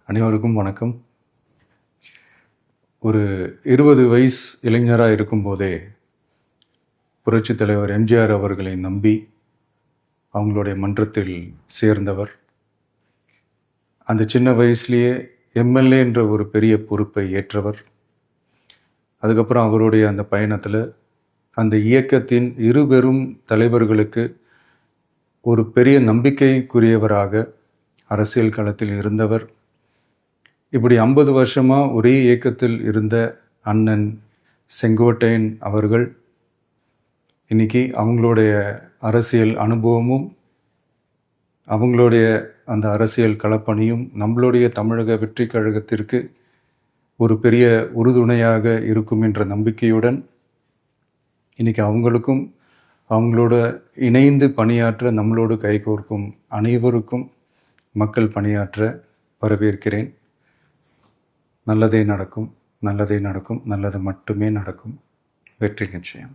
அனைவருக்கும் வணக்கம். ஒரு 20 வயசு இளைஞராக இருக்கும்போதே புரட்சித் தலைவர் எம்ஜிஆர் அவர்களை நம்பி அவங்களுடைய மன்றத்தில் சேர்ந்தவர். அந்த சின்ன வயசுலேயே எம்எல்ஏ என்ற ஒரு பெரிய பொறுப்பை ஏற்றவர். அதுக்கப்புறம் அவருடைய அந்த பயணத்தில் அந்த இயக்கத்தின் இருபெரும் தலைவர்களுக்கு ஒரு பெரிய நம்பிக்கைக்குரியவராக அரசியல் களத்தில் இருந்தவர். இப்படி 50 வருஷமாக ஒரே இயக்கத்தில் இருந்த அண்ணன் செங்கோட்டையன் அவர்கள் இன்னைக்கு அவங்களுடைய அரசியல் அனுபவமும் அவங்களுடைய அந்த அரசியல் களப்பணியும் நம்மளுடைய தமிழக வெற்றி கழகத்திற்கு ஒரு பெரிய உறுதுணையாக இருக்கும் என்ற நம்பிக்கையுடன் இன்னைக்கு அவங்களுக்கும் அவங்களோட இணைந்து பணியாற்ற நம்மளோடு கைகோர்க்கும் அனைவருக்கும் மக்கள் பணியாற்ற வரவேற்கிறேன். நல்லதே நடக்கும், நல்லதே நடக்கும், நல்லது மட்டுமே நடக்கும். வெற்றி நிச்சயம்.